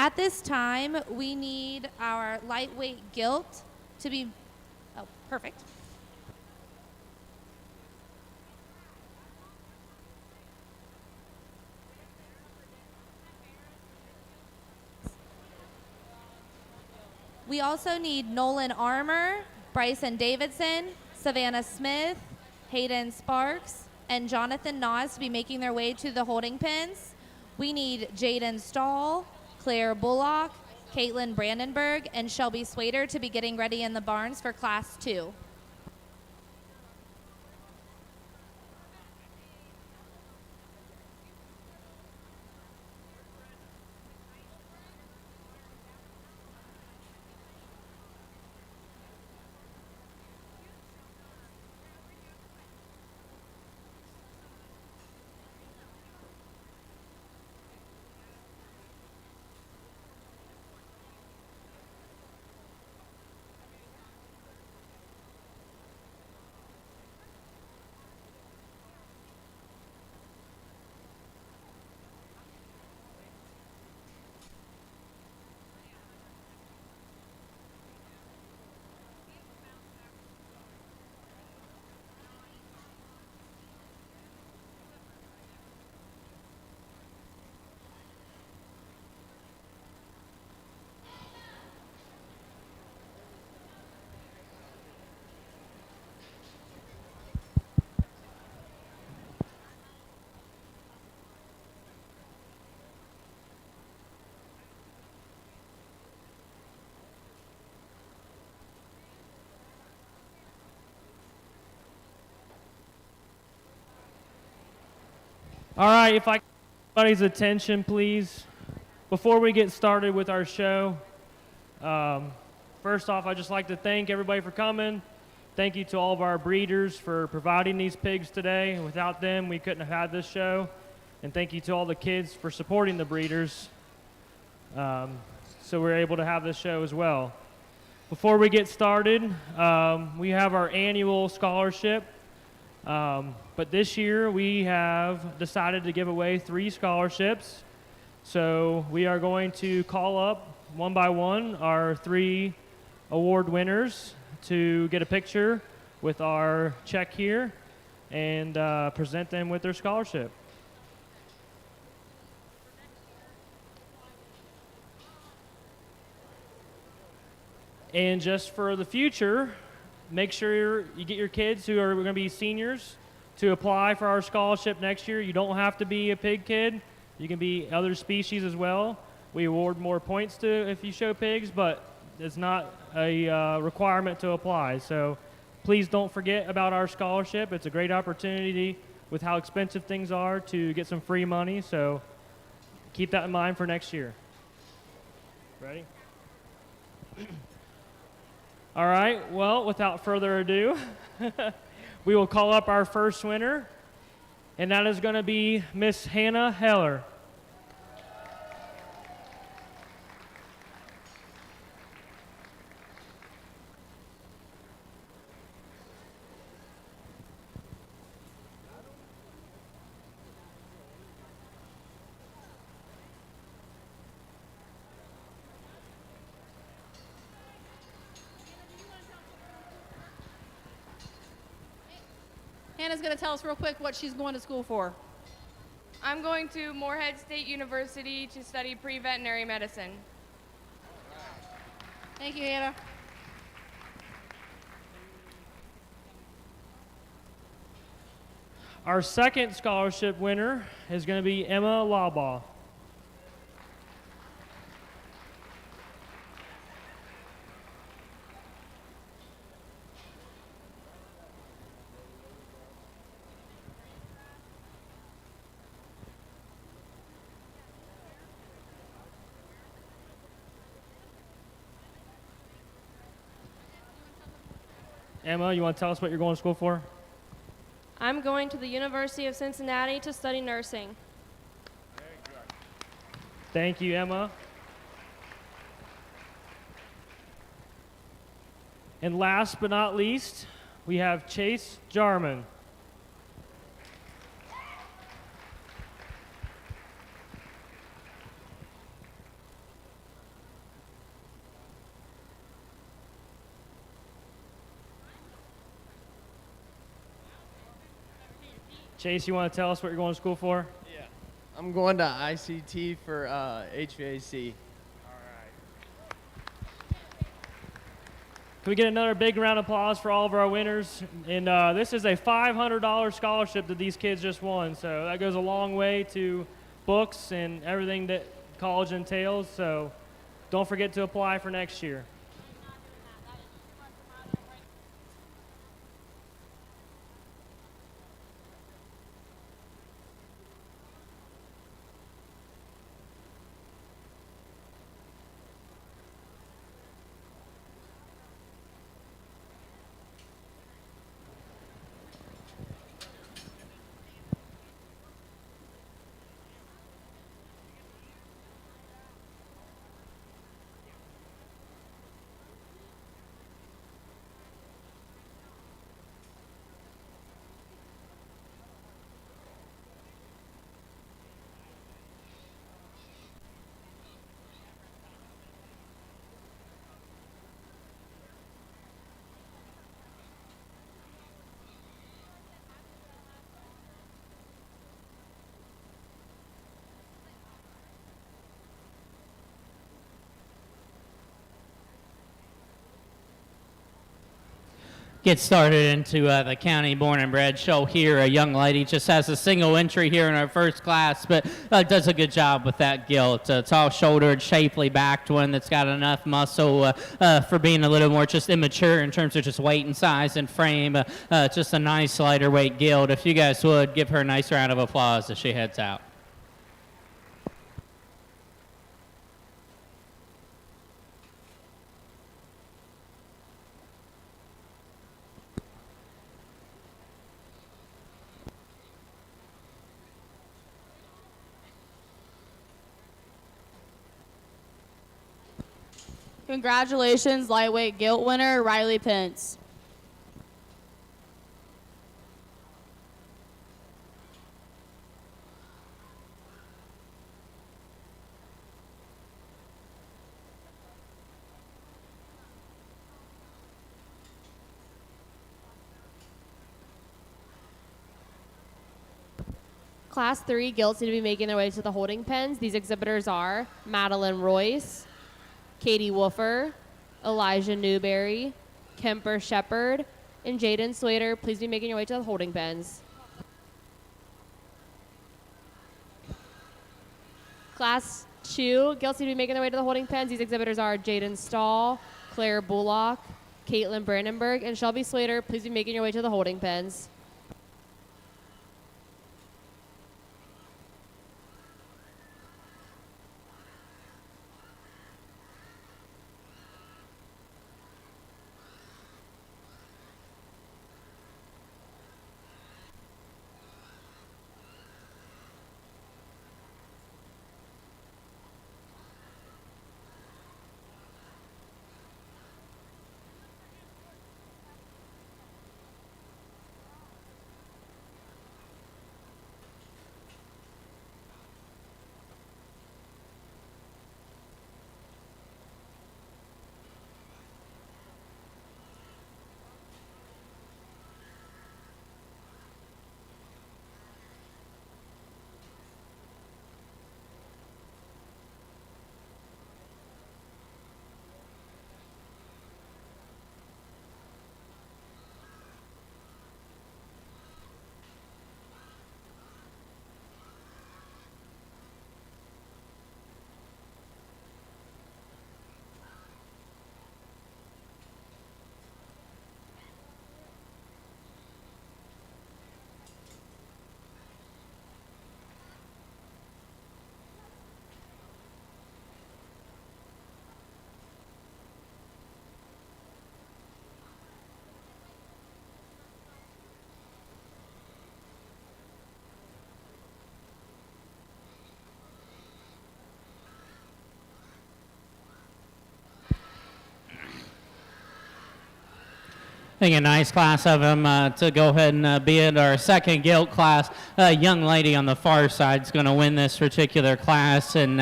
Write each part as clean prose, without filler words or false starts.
At this time, we need our lightweight gilt to be, oh, perfect. We also need Nolan Armour, Bryson Davidson, Savannah Smith, Hayden Sparks, and Jonathan Nas to be making their way to the holding pens. We need Jaden Stahl, Claire Bullock, Caitlin Brandenburg, and Shelby Swader to be getting ready in the barns for Class 2. All right, if I can get everybody's attention, please. Before we get started with our show, first off, I'd just like to thank everybody for coming. Thank you to all of our breeders for providing these pigs today. Without them, we couldn't have had this show. And thank you to all the kids for supporting the breeders. So we're able to have this show as well. Before we get started, we have our annual scholarship. But this year we have decided to give away 3 scholarships. So we are going to call up one by one our 3 award winners to get a picture with our check here and present them with their scholarship. And just for the future, make sure you get your kids who are going to be seniors to apply for our scholarship next year. You don't have to be a pig kid. You can be other species as well. We award more points to if you show pigs, but it's not a requirement to apply. So please don't forget about our scholarship. It's a great opportunity with how expensive things are to get some free money. So keep that in mind for next year. Ready? All right, well, without further ado, we will call up our first winner, and that is going to be Miss Hannah Heller. Hannah's going to tell us real quick what she's going to school for. I'm going to Morehead State University to study pre-veterinary medicine. Thank you, Hannah. Our second scholarship winner is going to be Emma Labaugh. Emma, you want to tell us what you're going to school for? I'm going to the University of Cincinnati to study nursing. Thank you, Emma. And last but not least, we have Chase Jarman. Chase, you want to tell us what you're going to school for? Yeah. I'm going to ICT for HVAC. Can we get another big round of applause for all of our winners? And this is a $500 scholarship that these kids just won. So that goes a long way to books and everything that college entails. So don't forget to apply for next year. Get started into the county born and bred show here. A young lady just has a single entry here in her first class, but does a good job with that gilt. Tall-shouldered, shapely backed one that's got enough muscle for being a little more just immature in terms of just weight and size and frame. Just a nice lighter weight gilt. If you guys would, give her a nice round of applause as she heads out. Congratulations, lightweight gilt winner, Riley Pence. Class 3 gilts need to be making their way to the holding pens. These exhibitors are Madeline Royce, Katie Woofer, Elijah Newberry, Kemper Shepard, and Jaden Slater. Please be making your way to the holding pens. Class 2 gilts need to be making their way to the holding pens. These exhibitors are Jaden Stahl, Claire Bullock, Caitlin Brandenburg, and Shelby Slater. Please be making your way to the holding pens. I think a nice class of them to go ahead and be in our second gilt class. A young lady on the far side is going to win this particular class, and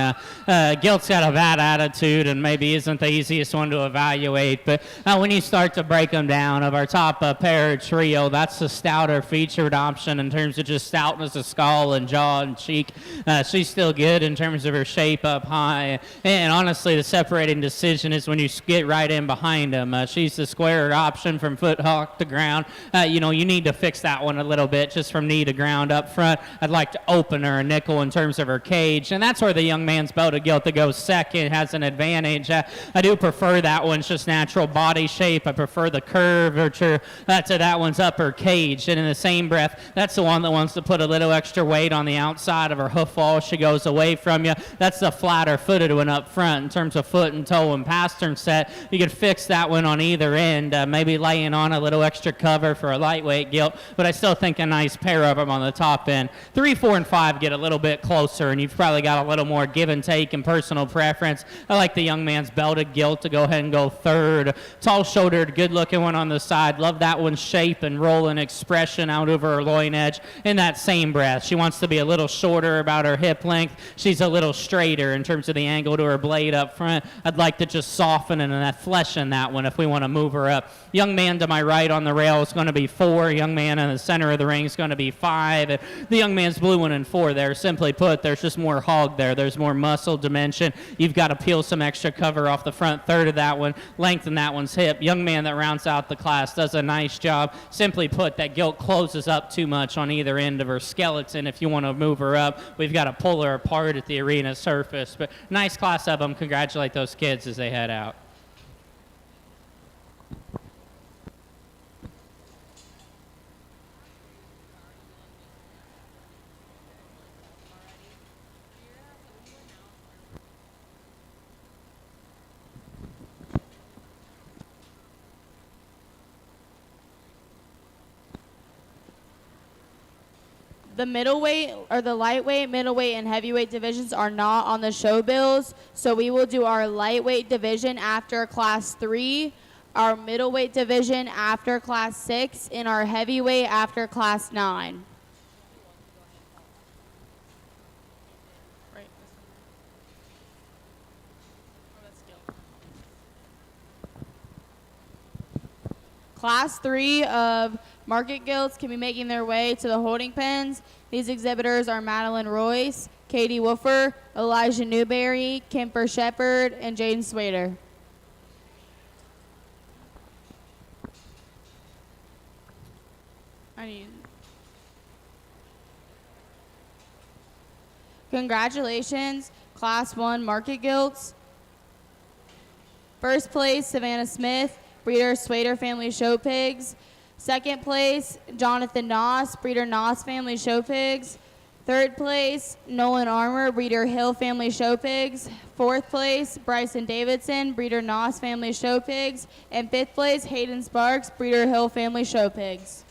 gilt's got a bad attitude and maybe isn't the easiest one to evaluate, but when you start to break them down, of our top pair trio, that's the stouter featured option in terms of just stoutness of skull and jaw and cheek. She's still good in terms of her shape up high, and honestly the separating decision is when you get right in behind them. She's the squared option from foot hawk to ground. You need to fix that one a little bit just from knee to ground up front. I'd like to open her a nickel in terms of her cage, and that's where the young man's belted gilt that goes second has an advantage. I do prefer that one's just natural body shape. I prefer the curvature to that one's upper cage, and in the same breath, that's the one that wants to put a little extra weight on the outside of her hoof wall. She goes away from you. That's the flatter footed one up front in terms of foot and toe and pastern set. You could fix that one on either end, maybe laying on a little extra cover for a lightweight gilt, but I still think a nice pair of them on the top end. 3, 4, and 5 get a little bit closer, and you've probably got a little more give and take and personal preference. I like the young man's belted gilt to go ahead and go third. Tall-shouldered, good-looking one on the side. Love that one's shape and roll and expression out over her loin edge. In that same breath, she wants to be a little shorter about her hip length. She's a little straighter in terms of the angle to her blade up front. I'd like to just soften and that flesh in that one if we want to move her up. Young man to my right on the rail is going to be 4. Young man in the center of the ring is going to be 5. The young man's blue 1 and 4 there. Simply put, there's just more hog there. There's more muscle dimension. You've got to peel some extra cover off the front third of that one, lengthen that one's hip. Young man that rounds out the class does a nice job. Simply put, that gilt closes up too much on either end of her skeleton. If you want to move her up, we've got to pull her apart at the arena surface. But nice class of them. Congratulate those kids as they head out. The middleweight or the lightweight, middleweight, and heavyweight divisions are not on the show bills, so we will do our lightweight division after class 3, our middleweight division after class 6, and our heavyweight after class 9. Class 3 of market gilts can be making their way to the holding pens. These exhibitors are Madeline Royce, Katie Woofer, Elijah Newberry, Kemper Shepard, and Jaden Swader. Congratulations, Class 1 market gilts. First place, Savannah Smith, breeder Swader Family Show Pigs. Second place, Jonathan Noss, breeder Noss Family Show Pigs. Third place, Nolan Armour, breeder Hill Family Show Pigs. Fourth place, Bryson Davidson, breeder Noss Family Show Pigs. And fifth place, Hayden Sparks, breeder Hill Family Show Pigs.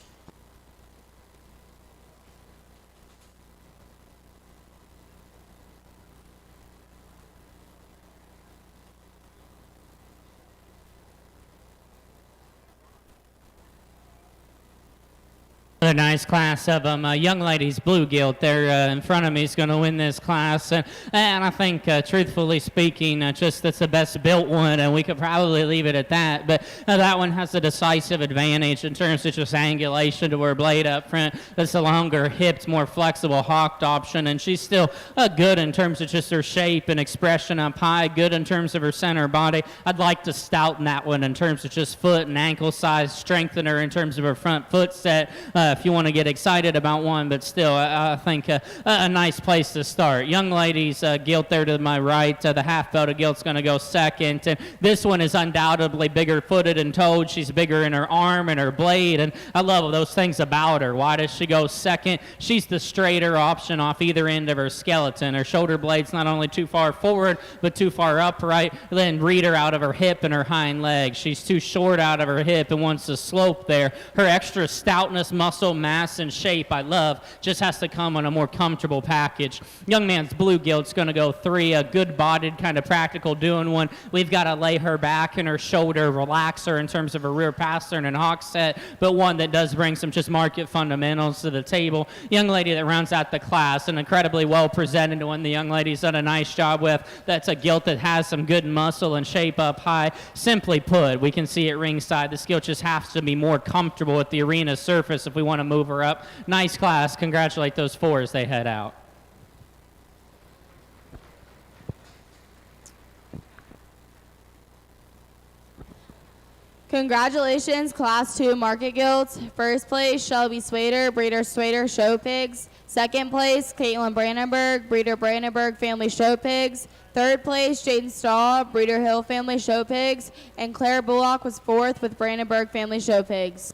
Another nice class of them. Young ladies blue gilt there in front of me is going to win this class, and I think truthfully speaking just that's the best built one, and we could probably leave it at that, but that one has a decisive advantage in terms of just angulation to her blade up front. That's a longer hipped, more flexible hawked option, and she's still good in terms of just her shape and expression up high, good in terms of her center body. I'd like to stouten that one in terms of just foot and ankle size, strengthen her in terms of her front foot set. If you want to get excited about one, but still, I think a nice place to start. Young ladies gilt there to my right. The half belted gilt's going to go second, and this one is undoubtedly bigger footed and toed. She's bigger in her arm and her blade, and I love those things about her. Why does she go second? She's the straighter option off either end of her skeleton. Her shoulder blade's not only too far forward, but too far upright. Then read her out of her hip and her hind leg. She's too short out of her hip and wants to slope there. Her extra stoutness, muscle muscle, mass, and shape I love. Just has to come on a more comfortable package. Young man's blue gilt's going to go 3, a good-bodied, kind of practical doing one. We've got to lay her back and her shoulder, relax her in terms of her rear pastern and hock set, but one that does bring some just market fundamentals to the table. Young lady that rounds out the class, an incredibly well-presented one the young lady's done a nice job with. That's a gilt that has some good muscle and shape up high. Simply put, we can see at ringside, this gilt just has to be more comfortable with the arena surface if we want to move her up. Nice class. Congratulate those 4 as they head out. Congratulations, Class 2 Market Gilts. First place, Shelby Swader, Breeder Swader Show Pigs. Second place, Caitlin Brandenburg, Breeder Brandenburg Family Show Pigs. Third place, Jaden Straw, Breeder Hill Family Show Pigs. And Claire Bullock was 4th with Brandenburg Family Show Pigs.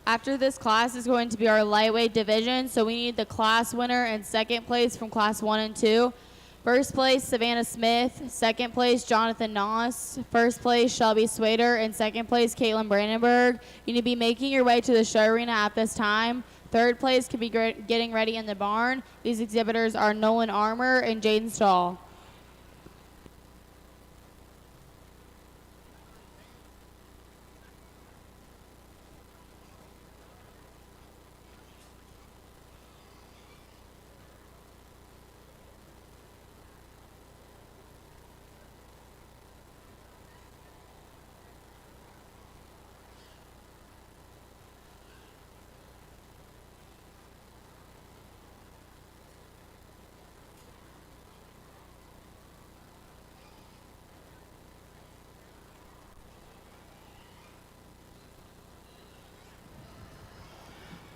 After this class is going to be our lightweight division, so we need the class winner and second place from class 1 and 2. First place, Savannah Smith. Second place, Jonathan Noss. First place, Shelby Swader. And second place, Caitlin Brandenburg. You need to be making your way to the show arena at this time. Third place can be getting ready in the barn. These exhibitors are Nolan Armour and Jaden Stahl.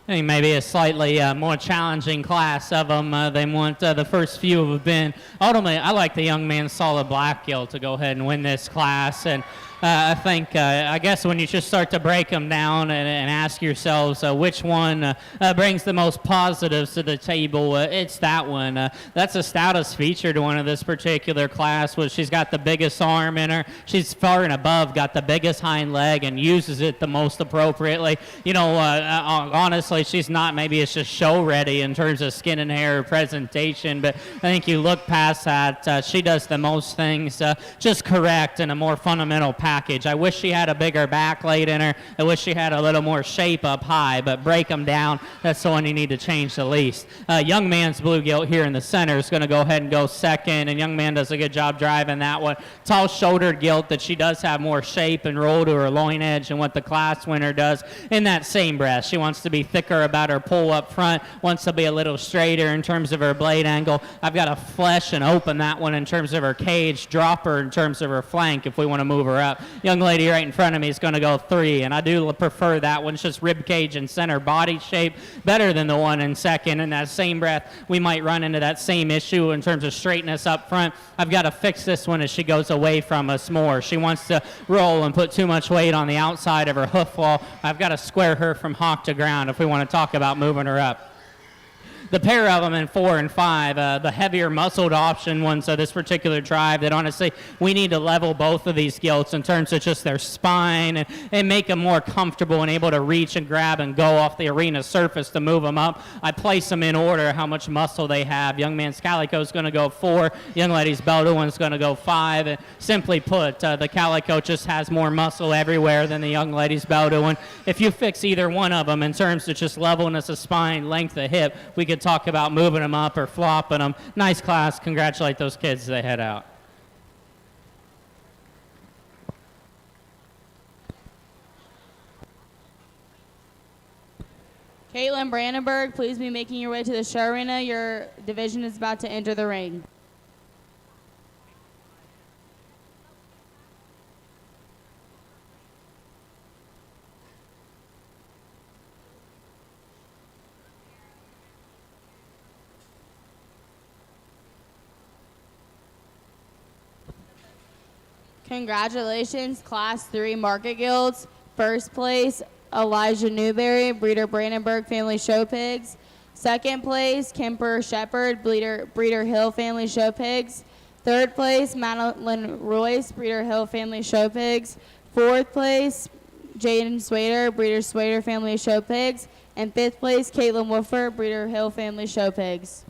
I think maybe a slightly more challenging class of them than what the first few have been. Ultimately, I like the young man Solid Black Gilt to go ahead and win this class. And I think, I guess when you just start to break them down and ask yourselves which one brings the most positives to the table, it's that one. That's the stoutest feature to one of this particular class, was she's got the biggest arm in her. She's far and above got the biggest hind leg and uses it the most appropriately. You know, honestly, she's not, maybe it's just show ready in terms of skin and hair presentation, but I think you look past that, she does the most things just correct in a more fundamental package package. I wish she had a bigger back leg in her. I wish she had a little more shape up high, but break them down, that's the one you need to change the least. Young man's blue gilt here in the center is going to go ahead and go second, and young man does a good job driving that one. Tall shouldered gilt that she does have more shape and roll to her loin edge than what the class winner does. In that same breath, she wants to be thicker about her pull up front, wants to be a little straighter in terms of her blade angle. I've got to flesh and open that one in terms of her cage, drop her in terms of her flank if we want to move her up. Young lady right in front of me is going to go 3, and I do prefer that one. It's just rib cage and center body shape better than the one in second. In that same breath, we might run into that same issue in terms of straightness up front. I've got to fix this one as she goes away from us more. She wants to roll and put too much weight on the outside of her hoof wall. I've got to square her from hock to ground if we want to talk about moving her up. The pair of them in 4 and 5, the heavier muscled option ones of this particular drive that honestly we need to level both of these gilts in terms of just their spine and make them more comfortable and able to reach and grab and go off the arena surface to move them up. I place them in order how much muscle they have. Young man's calico is going to go 4, young lady's Belderwin is going to go 5. And simply put, the calico just has more muscle everywhere than the young lady's Belderwin. If you fix either one of them in terms of just levelness of spine, length of hip, we could talk about moving them up or flopping them. Nice class. Congratulate those kids as they head out. Caitlin Brandenburg, please be making your way to the show arena. Your division is about to enter the ring. Congratulations, Class 3 Market Guilds. First place, Elijah Newberry, breeder Brandenburg Family Show Pigs. Second place, Kemper Shepherd, breeder Hill Family Show Pigs. Third place, Madeline Royce, breeder Hill Family Show Pigs. Fourth place, Jaden Swader, breeder Swader Family Show Pigs. And fifth place, Caitlin Woofer, breeder Hill Family Show Pigs.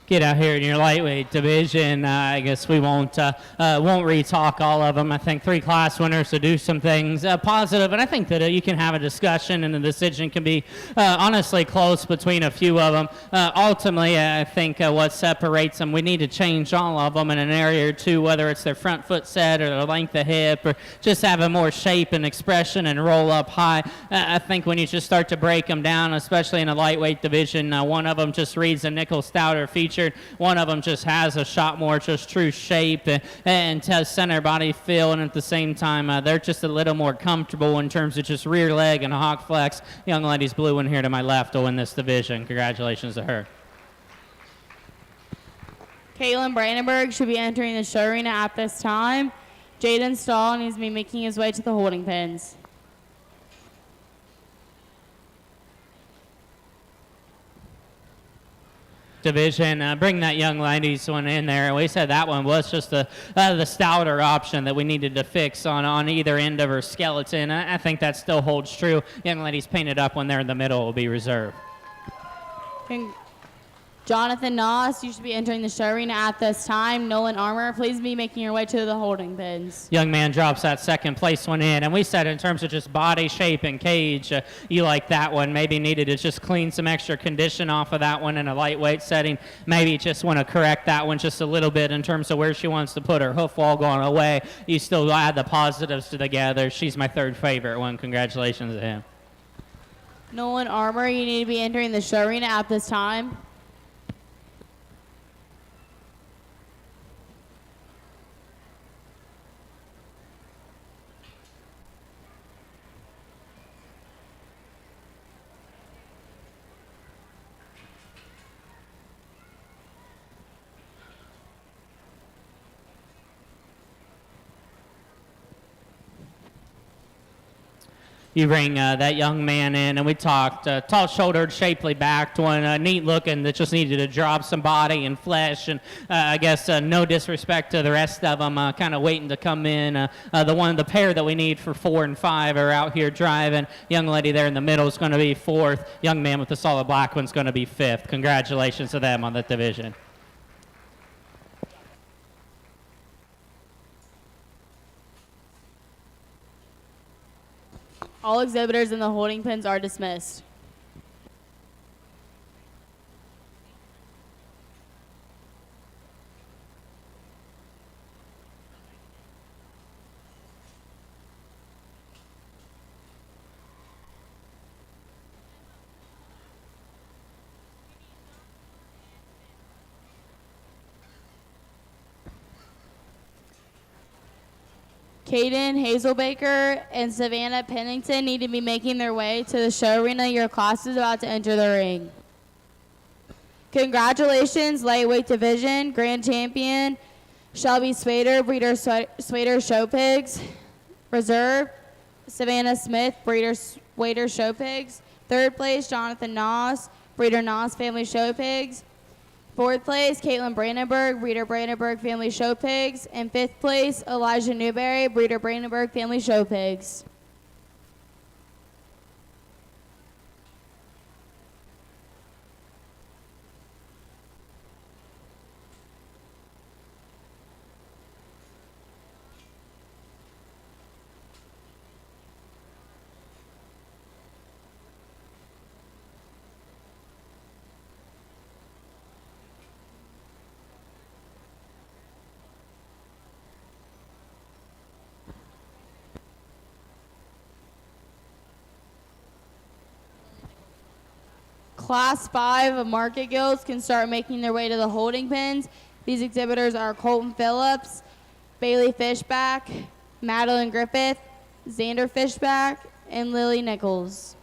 Get out here in your lightweight division. I guess we won't re-talk all of them. I think 3 class winners to do some things positive, and I think that you can have a discussion and the decision can be honestly close between a few of them. Ultimately, I think what separates them, we need to change all of them in an area or two, whether it's their front foot set or their length of hip or just having more shape and expression and roll up high. I think when you just start to break them down, especially in a lightweight division, one of them just reads a nickel stouter feature. One of them just has a shot more just true shape and has center body feel, and at the same time they're just a little more comfortable in terms of just rear leg and hawk flex. Young lady's blue one here to my left will win this division. Congratulations to her. Caitlin Brandenburg should be entering the show arena at this time. Jaden Stahl needs to be making his way to the holding pens. Division, bring that young ladies one in there. We said that one was just the stouter option that we needed to fix on either end of her skeleton. I think that still holds true. Young ladies painted up when they're in the middle will be reserved. Jonathan Noss, you should be entering the show arena at this time. Nolan Armour, please be making your way to the holding pens. Young man drops that second place one in, and we said in terms of just body shape and cage, you like that one. Maybe needed to just clean some extra condition off of that one in a lightweight setting. Maybe just want to correct that one just a little bit in terms of where she wants to put her hoof wall going away. You still add the positives together. She's my third favorite one. Congratulations to him. Nolan Armour, you need to be entering the show arena at this time. you bring that young man in, and we talked, tall-shouldered, shapely backed one, neat looking, that just needed to drop some body and flesh, and I guess no disrespect to the rest of them, kind of waiting to come in. The pair that we need for 4 and 5 are out here driving. Young lady there in the middle is going to be 4th. Young man with the solid black one's going to be 5th. Congratulations to them on that division. All exhibitors in the holding pens are dismissed. Caden Hazelbaker and Savannah Pennington need to be making their way to the show arena. Your class is about to enter the ring. Congratulations, lightweight division, grand champion Shelby Swader, breeder Swader Show Pigs. Reserve, Savannah Smith, breeder Swader Show Pigs. 3rd place, Jonathan Noss, breeder Noss Family Show Pigs. 4th place, Caitlin Brandenburg, breeder Brandenburg Family Show Pigs. And 5th place, Elijah Newberry, breeder Brandenburg Family Show Pigs. Class 5 of market guilds can start making their way to the holding pens. These exhibitors are Colton Phillips, Bailey Fishback, Madeline Griffith, Xander Fishback, and Lily Nichols.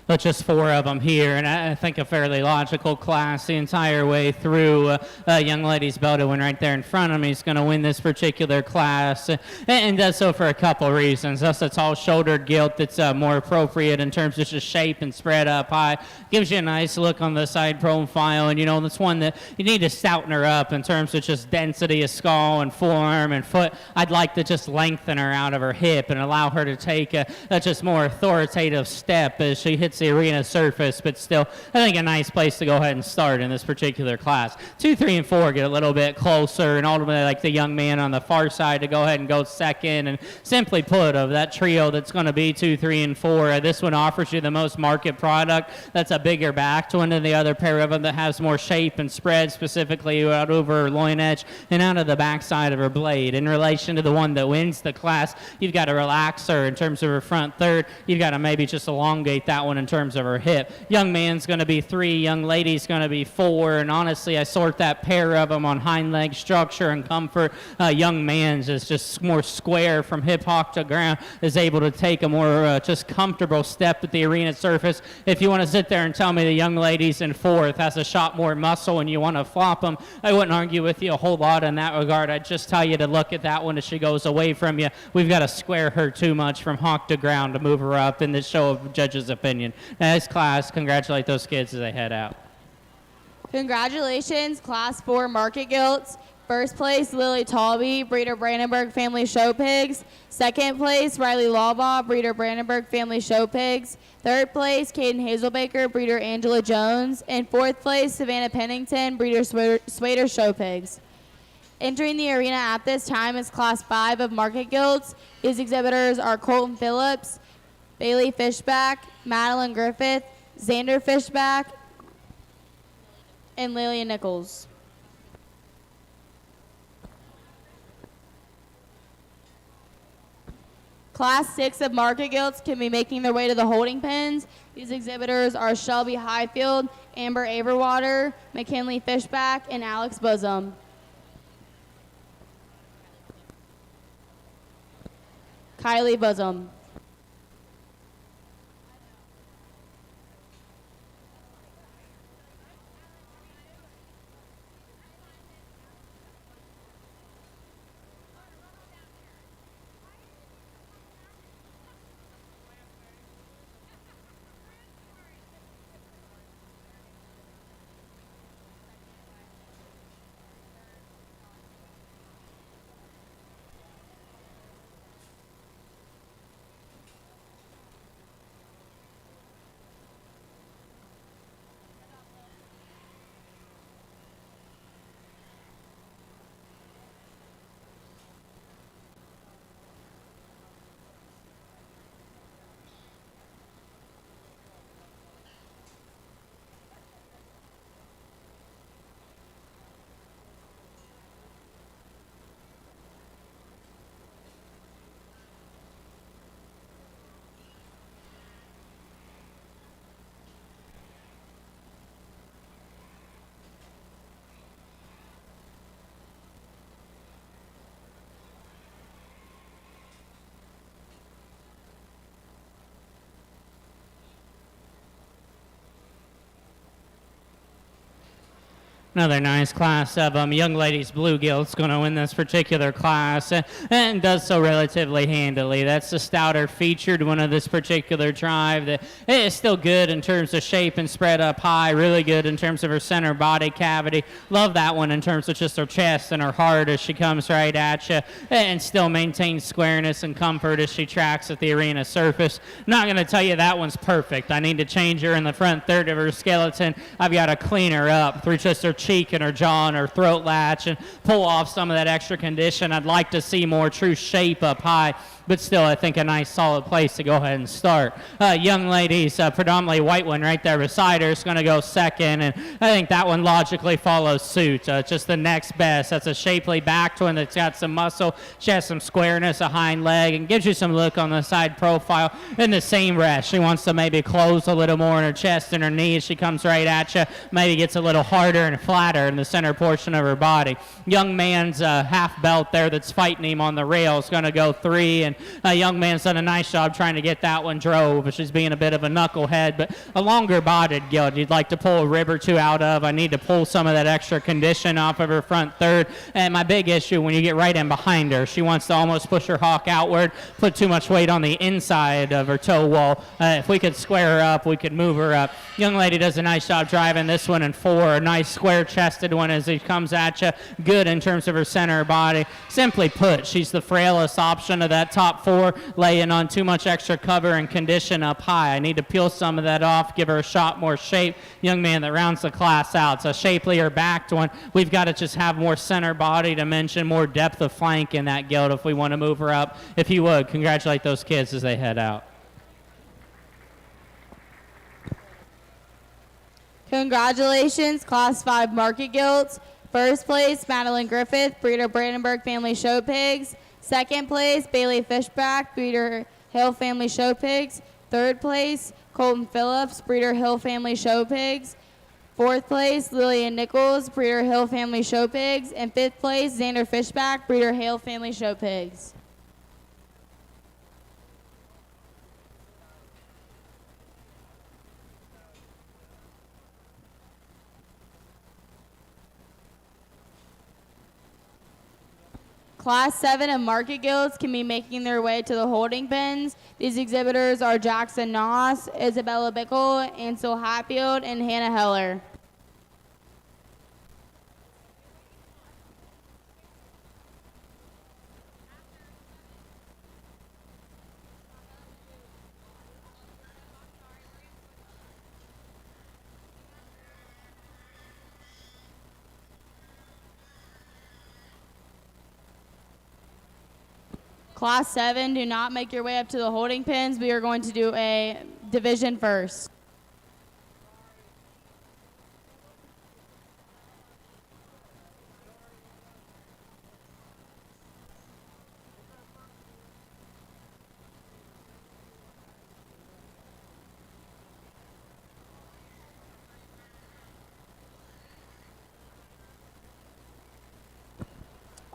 But just 4 of them here, and I think a fairly logical class the entire way through. Young lady's belted one right there in front of me is going to win this particular class, and does so for a couple reasons. That's a tall-shouldered gilt that's more appropriate in terms of just shape and spread up high. Gives you a nice look on the side profile, and that's one that you need to stouten her up in terms of just density of skull and forearm and foot. I'd like to just lengthen her out of her hip and allow her to take a just more authoritative step as she hits the arena surface, but still, I think a nice place to go ahead and start in this particular class. 2, 3, and 4 get a little bit closer, and ultimately, like the young man on the far side to go ahead and go second. And simply put, of that trio that's going to be 2, 3, and 4, this one offers you the most market product. That's a bigger backed one than the other pair of them that has more shape and spread, specifically out over her loin edge and out of the backside of her blade. In relation to the one that wins the class, you've got to relax her in terms of her front third. You've got to maybe just elongate that one in terms of her hip. Young man's going to be 3, young lady's going to be 4, and honestly, I sort that pair of them on hind leg structure and comfort. Young man's is just more square from hip hop to ground, is able to take a more just comfortable step at the arena surface. If you want to sit there and tell me the young lady's in 4th has a shot more muscle and you want to flop them, I wouldn't argue with you a whole lot in that regard. I'd just tell you to look at that one as she goes away from you. We've got to square her too much from hawk to ground to move her up in this show of judges' opinion. Nice class. Congratulate those kids as they head out. Congratulations, Class 4 Market Gilts. First place, Lily Talby, breeder Brandenburg Family Show Pigs. Second place, Riley Lawbaugh, breeder Brandenburg Family Show Pigs. Third place, Caden Hazelbaker, breeder Angela Jones. And fourth place, Savannah Pennington, breeder Swader Show Pigs. Entering the arena at this time is Class 5 of Market Gilts. These exhibitors are Colton Phillips, Bailey Fishback, Madeline Griffith, Xander Fishback, and Lillian Nichols. Class 6 of Market Gilts can be making their way to the holding pens. These exhibitors are Shelby Highfield, Amber Averwater, McKinley Fishback, and Alex Bosom. Kylie Bosom. Another nice class of young ladies blue gilt's going to win this particular class and does so relatively handily. That's the stouter featured one of this particular drive that is still good in terms of shape and spread up high, really good in terms of her center body cavity. Love that one in terms of just her chest and her heart as she comes right at you and still maintains squareness and comfort as she tracks at the arena surface. Not going to tell you that one's perfect. I need to change her in the front third of her skeleton. I've got to clean her up through just her cheek and her jaw and her throat latch and pull off some of that extra condition. I'd like to see more true shape up high, but still I think a nice solid place to go ahead and start. Young ladies, predominantly white one right there beside her is going to go second, and I think that one logically follows suit. Just the next best. That's a shapely backed one that's got some muscle. She has some squareness, a hind leg, and gives you some look on the side profile. In the same rest, she wants to maybe close a little more in her chest and her knees. She comes right at you, maybe gets a little harder and flatter in the center portion of her body. Young man's half belt there that's fighting him on the rail is going to go 3, and young man's done a nice job trying to get that one drove. She's being a bit of a knucklehead, but a longer bodied gilt you'd like to pull a rib or two out of. I need to pull some of that extra condition off of her front third, and my big issue when you get right in behind her, she wants to almost push her hawk outward, put too much weight on the inside of her toe wall. If we could square her up, we could move her up. Young lady does a nice job driving this one in 4, a nice square chested one as he comes at you. Good in terms of her center body. Simply put, she's the frailest option of that top 4, laying on too much extra cover and condition up high. I need to peel some of that off, give her a shot more shape. Young man that rounds the class out. It's a shapelier backed one. We've got to just have more center body dimension, more depth of flank in that gilt if we want to move her up. If you would, congratulate those kids as they head out. Congratulations, Class 5 Market Gilts. First place, Madeline Griffith, breeder Brandenburg Family Show Pigs. Second place, Bailey Fishback, breeder Hill Family Show Pigs. Third place, Colton Phillips, Breeder Hill Family Show Pigs. Fourth place, Lillian Nichols, Breeder Hill Family Show Pigs. And fifth place, Xander Fishback, Breeder Hill Family Show Pigs. Class 7 and market guilds can be making their way to the holding pens. These exhibitors are Jackson Noss, Isabella Bickle, Ansel Hatfield, and Hannah Heller. Class 7, do not make your way up to the holding pens. We are going to do a division first.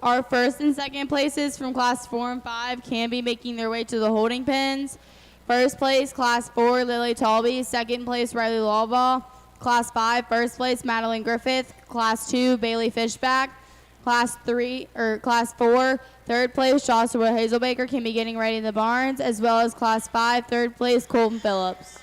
Our first and second places from class 4 and 5 can be making their way to the holding pens. First place, class 4, Lily Talby. Second place, Riley Lawbaugh. Class 5, first place, Madeline Griffith. Class 2, Bailey Fishback. Class 4, third place, Joshua Hazelbaker can be getting ready in the barns, as well as class 5, third place, Colton Phillips.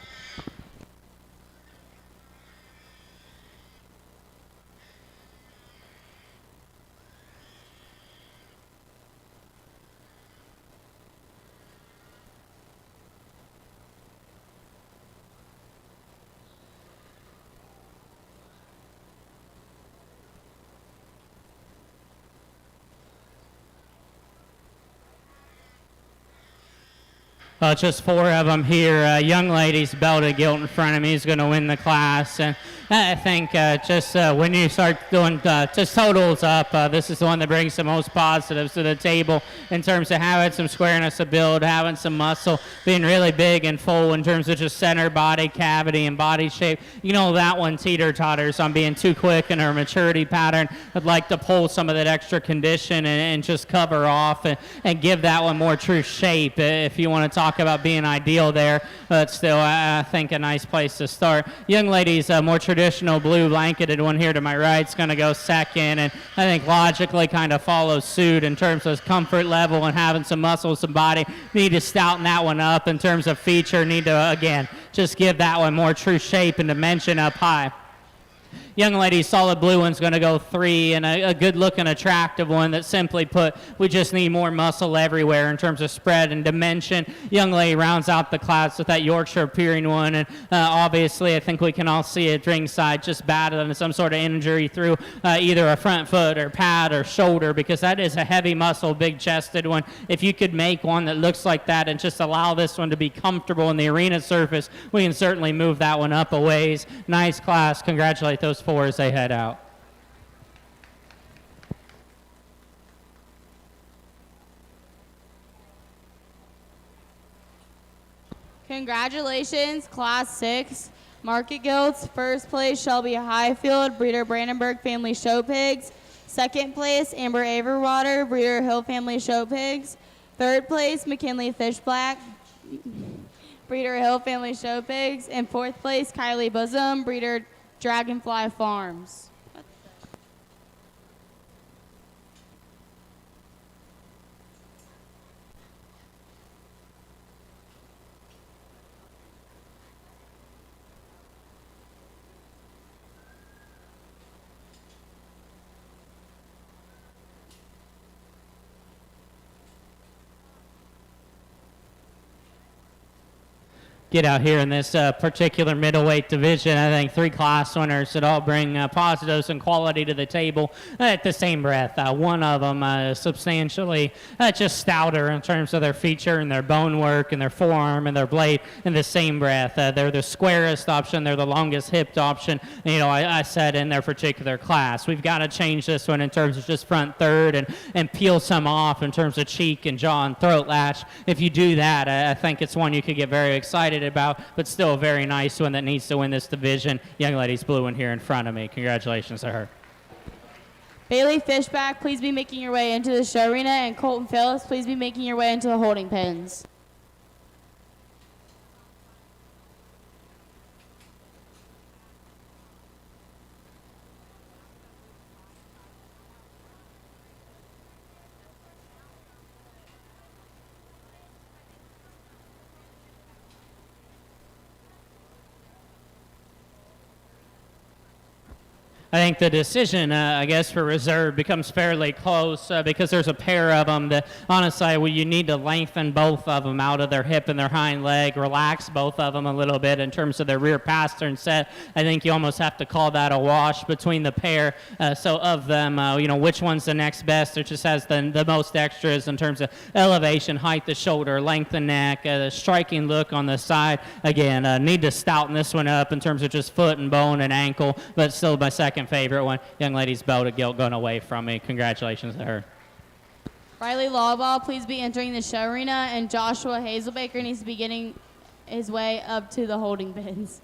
Just 4 of them here. Young lady's belted gilt in front of me is going to win the class. And I think when you start doing just totals up, this is the one that brings the most positives to the table in terms of having some squareness of build, having some muscle, being really big and full in terms of just center body cavity and body shape. You know, that one teeter-totters on being too quick in her maturity pattern. I'd like to pull some of that extra condition and just cover off and give that one more true shape. If you want to talk about being ideal there, but still, I think a nice place to start. Young lady's more traditional blue blanketed one here to my right is going to go second, and I think logically kind of follows suit in terms of comfort level and having some muscle, some body. Need to stouten that one up in terms of feature. Need to, again, just give that one more true shape and dimension up high. Young lady, solid blue one's going to go 3, and a good-looking, attractive one that simply put, we just need more muscle everywhere in terms of spread and dimension. Young lady rounds out the class with that Yorkshire appearing one, and obviously I think we can all see it ringside just battling some sort of injury through either a front foot or pad or shoulder, because that is a heavy muscle, big-chested one. If you could make one that looks like that and just allow this one to be comfortable in the arena surface, we can certainly move that one up a ways. Nice class. Congratulate those 4 as they head out. Congratulations, Class 6, Market Guilds. First place, Shelby Highfield, Breeder Brandenburg Family Show Pigs. Second place, Amber Averwater, Breeder Hill Family Show Pigs. Third place, McKinley Fishback, Breeder Hill Family Show Pigs. And fourth place, Kylie Bosom, Breeder Dragonfly Farms. Get out here in this particular middleweight division. I think 3 class winners that all bring positives and quality to the table at the same breath. One of them substantially just stouter in terms of their feature and their bone work and their forearm and their blade in the same breath. They're the squarest option. They're the longest hipped option. You know, I said in their particular class, we've got to change this one in terms of just front third and peel some off in terms of cheek and jaw and throat latch. If you do that, I think it's one you could get very excited excited about, but still a very nice one that needs to win this division. Young ladies blue one here in front of me. Congratulations to her. Bailey Fishback, please be making your way into the show arena, and Colton Phillips, please be making your way into the holding pens. I think the decision, I guess, for reserve becomes fairly close because there's a pair of them that, honestly, you need to lengthen both of them out of their hip and their hind leg, relax both of them a little bit in terms of their rear pastern set. I think you almost have to call that a wash between the pair. So of them, which one's the next best? It just has the most extras in terms of elevation, height, the shoulder, length, the neck, the striking look on the side. Again, need to stouten this one up in terms of just foot and bone and ankle, but still my second favorite one. Young lady's belt of gilt going away from me. Congratulations to her. Riley Lawball, please be entering the show arena, and Joshua Hazelbaker needs to be getting his way up to the holding pens.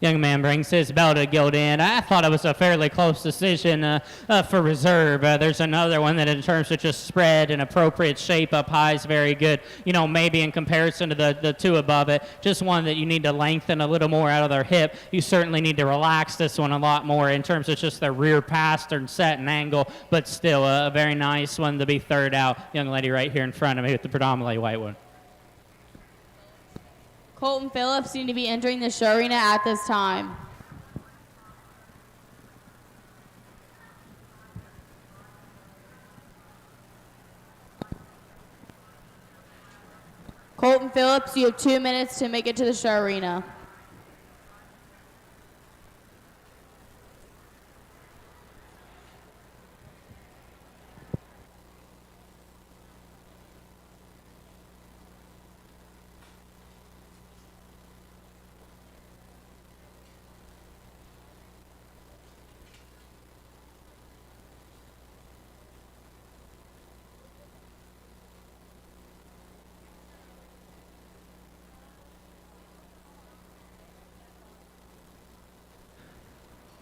Young man brings his belt of gilt in. I thought it was a fairly close decision for reserve. There's another one that in terms of just spread and appropriate shape up high is very good. Maybe in comparison to the two above it, just one that you need to lengthen a little more out of their hip. You certainly need to relax this one a lot more in terms of just their rear pastern set and angle, but still a very nice one to be third out. Young lady right here in front of me with the predominantly white one. Colton Phillips, you need to be entering the show arena at this time. Colton Phillips, you have 2 minutes to make it to the show arena.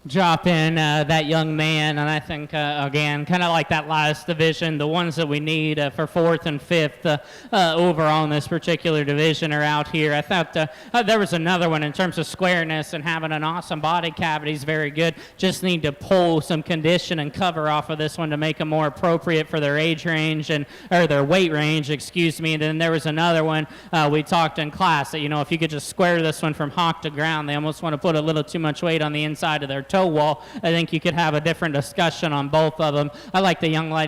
Drop in that young man, and I think, again, kind of like that last division, the ones that we need for fourth and fifth overall in this particular division are out here. I thought there was another one in terms of squareness and having an awesome body cavity is very good. Just need to pull some condition and cover off of this one to make them more appropriate for their age range or their weight range, excuse me. And then there was another one we talked in class that, if you could just square this one from hock to ground, they almost want to put a little too much weight on the inside of their toe wall. I think you could have a different discussion on both of them. I like the young lady